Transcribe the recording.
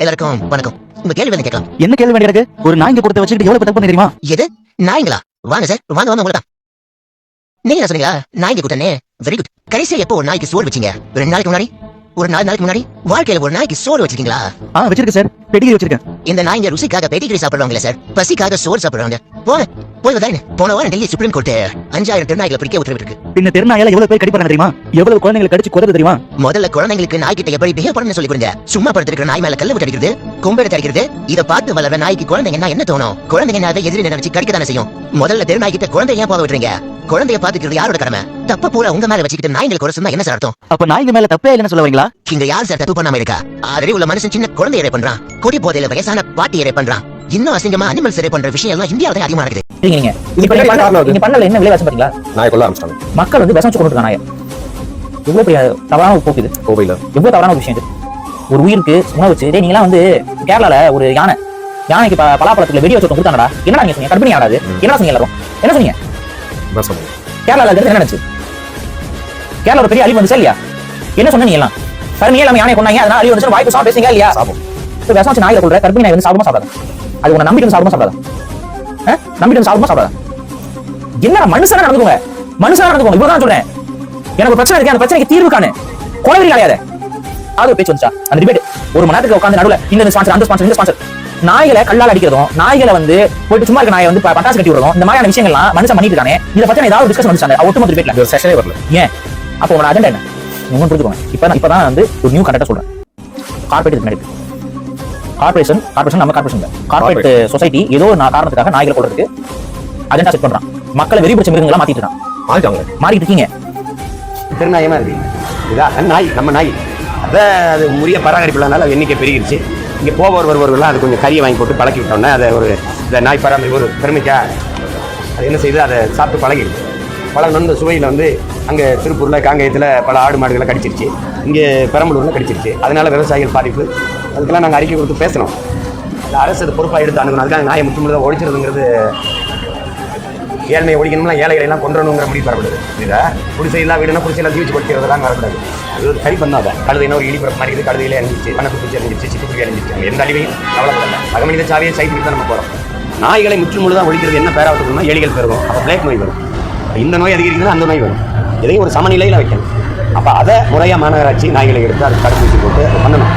எல்லாருக்கும் வணக்கம். உங்க கேள்வி வந்து கேட்கலாம். என்ன கேள்வி வேண்டிய இருக்கு? ஒரு நாய்ங்க கொடுத்து வச்சுக்கிட்டு எவ்வளவு தப்பு தெரியுமா? எது நாய்ங்களா? வாங்க சார், வாங்க வாங்க உங்களுக்கு தான். நீங்க என்ன சொன்னீங்களா? நாய்ங்க கூட்டனே. Very good. கடைசியா எப்போ ஒரு நாய்க்கு சோறு வச்சீங்க? 2 நாளைக்கு முன்னாடி? ஒரு 4 நாளைக்கு முன்னாடி? வாழ்க்கையில ஒரு நாய்க்கு சோறு வச்சிருக்கீங்களா? வச்சிருக்கேன் சார். பெடிகிரி வச்சிருக்கேன். இந்த நாய்ங்க ருசிக்காக பெடிகிரி சாப்பிடுவாங்களே சார், பசிக்காக சோறு சாப்பிடுவாங்க. போய் வந்தானே. போன வாரம் டெல்லி சுப்ரீம் கோர்ட் 5000 தெருநாய்களை பிடிக்க உத்தரவிருக்கு. பின்ன தெருநாயால எவ்வளவு பேர் கடிப்பாங்க தெரியுமா? எவ்வளவு குழந்தைகளை கடிச்சு கொதறது தெரியுமா? முதல்ல குழந்தைங்களுக்கு நாய்கிட்ட எப்படி பிஹேவ் பண்ணணும்னு சொல்லி கொடுங்க. சும்மா படுத்திருக்கிற நாய் மேல கல்ல விட்டு அடிக்கிறது, கொம்பெடுத்து அடிக்கிறது, இதை பார்த்து வளர நாய்க்கு குழந்தைங்கன்னா என்ன தோணும்? குழந்தைங்க எதிரி நினைச்சு கடிக்கத்தானே செய்யும். முதல்ல தெருநாய்கிட்ட குழந்தை ஏன் போக விட்டுறீங்க? குழந்தைய பாத்துக்கிறது யாரோட கடமை? தப்ப பூரா உங்க மேல வச்சுக்கிட்டு நாய்களுக்கு ஒரு சொன்னா என்ன சார் அர்த்தம்? அப்ப நாய்ங்க மேல தப்பே இல்லைன்னு சொல்ல வரீங்களா? இங்க யார் சார் தப்பு பண்ணாம இருக்கா? ஆல்ரெடி உள்ள மனுஷன் சின்ன குழந்தை ரேப் பண்றான், கொடி போதையில வயசான பாட்டி ரேப் பண்றான். இன்னும் அசிங்கமா அனிமல்ஸ் ரேப் பண்ற விஷயம் எல்லாம் இந்தியாவில அதிகமா இருக்குது. நீங்க பண்ணல என்ன விளைவாசம் பாத்தீங்களா? நாய் கொல்ல ஆரம்பிச்சாங்க. மக்கள் வந்து விஷம் கொண்டு நாய எவ்வளவு பெரிய தவறான போக்குது. கோவையில எவ்வளவு தவறான விஷயம் இது. ஒரு உயிருக்கு உணவு வச்சு நீங்களா வந்து கேரளால ஒரு யானைக்கு பலாப்பழத்துல வெடி வச்சு கொடுத்தாங்கடா. என்ன நீங்க சொன்னீங்க? கர்ப்பிணி ஆடாது என்ன சொன்னீங்க? எல்லாரும் என்ன சொன்னீங்க? கேரளால என்ன நினைச்சு? கேரளா ஒரு பெரிய அழிவு வந்துச்சா இல்லையா? என்ன சொன்னீங்க எல்லாம்? கருமையே நம்ம யானை கொண்டாங்க, அதனால அழிவு வந்துச்சு. வாய்ப்பு சாப்பிட்டு பேசுங்க இல்லையா? விஷம் வச்சு நாய்களை கொள்ற கர்ப்பிணி நாய் வந்து சாப்பிடுமா சாப்பிடாது? அது உங்க நம்பிட்டு சாப்பிடுமா சாப்பிடாது? நம்பிட்டு சாப்பிடுமா சாப்பிடாது? என்ன மனுஷனா நடந்துக்கோங்க, மனுஷனா நடந்துக்கோங்க. இவ்வளவுதான் சொல்றேன். எனக்கு ஒரு பிரச்சனை இருக்கு, அந்த பிரச்சனைக்கு தீர்வு காணு. கொலைவெறி கிடையாது. அது பேச்சு வந்துச்சா? அந்த டிபேட் ஒரு மணி நேரத்துக்கு உட்கார்ந்து நடுவுல இந்த ஸ்பான்சர் அந்த ஸ்பான்சர் இந்த ஸ்பான்சர் நாய்களை கல்லால் அடிக்கிறதும், நாய்களை வந்து போயிட்டு சும்மா இருக்க நாயை வந்து பட்டாசு கட்டி விடுறதும், இந்த மாதிரியான விஷயங்கள்லாம் மனுஷன் பண்ணிட்டு இருக்கானே. இதை பத்தி ஏதாவது டிஸ்கஸ் வந்துச்சாங்க? ஒட்டுமொத்த டிபேட்ல ஒரு செஷனே வரல. ஏன்? அப்போ உங்களோட அஜெண்டா என்ன? நீங்க புரிஞ்சுக்கோங்க. இப்பதான் வந்து ஒரு நியூ கண்டக்டா சொல்றேன். கார்பரேட் முன்னாடி கார்பரேஷன் நம்ம கார்பரேஷன் கார்பரேட் சொசைட்டி ஏதோ ஒரு காரணத்துக்காக நாய்களை கொள்றதுக்கு அஜெண்டா செட் பண்றான். மக்களை வெறி பிடிச்ச மிருகங்களா மாத்திட்டு இருக்கான். மாறிட்டு இருக்கீங்க. திருநாயமா இருக்கு. இதான் நாய், நம்ம நாய். அது உரிய பராமரிப்பு இல்லாதனால எண்ணிக்கை பெருகிருச்சு. இங்கே வருவர்கள்லாம் அது கொஞ்சம் கறியை வாங்கி போட்டு பழக்கி விட்டோம்னா அதை ஒரு இந்த நாய் பராமரிப்பு ஒரு பெருமைக்கா அது என்ன செய்யுது, அதை சாப்பிட்டு பழகிடுது. பழகணும் இந்த சுவையில் வந்து அங்கே திருப்பூரில் காங்கேயத்தில் பல ஆடு மாடுகளை கடிச்சிருச்சு, இங்கே பெரம்பலூரில் கடிச்சிருச்சு. அதனால் விவசாயிகள் பாதிப்பு. அதுக்கெல்லாம் நாங்கள் அறிக்கை கொடுத்து பேசணும். அரசு அது பொறுப்பாக எடுத்து அணுகணும். அதுக்காக நாயை முற்றுமுழுதாக ஒழிச்சிருதுங்கிறது, ஏழ்மையை ஒழிக்கணும்னா ஏழைகளை எல்லாம் கொண்டுணுங்கிற முடிவு வரப்படுது. இதை குடிசையெல்லாம் வீடுனா குடிசையெல்லாம் தீவிச்சு படுத்துறதுலாம் வரக்கூடாது. அது ஒரு கறி பண்ணாத கழுதைனா ஒரு இடிப்புறம் மாதிரி இருக்குது. கழுதையிலே அணிஞ்சிச்சு, பண்ணக்குச்சி அணிஞ்சிச்சு, சிட்டுக்குடி அணிஞ்சிச்சு. எந்த அழிவையும் கவலைப்படல. அகமனித சாவியை சைட்டு தான் நம்ம போகிறோம். நாய்களை முற்றுமுழுதாக ஒழிக்கிறது என்ன பேராகணும்னா எலிகள் பெருகும். அப்போ பிளேக் நோய் வரும். இந்த நோய் அதிகரிக்குதுன்னா அந்த நோய் வரும். எதையும் ஒரு சமநிலையில் வைக்கணும். அப்போ அதை முறையாக மாநகராட்சி நாய்களை எடுத்து அது தடுப்பூசி போட்டு பண்ணணும்.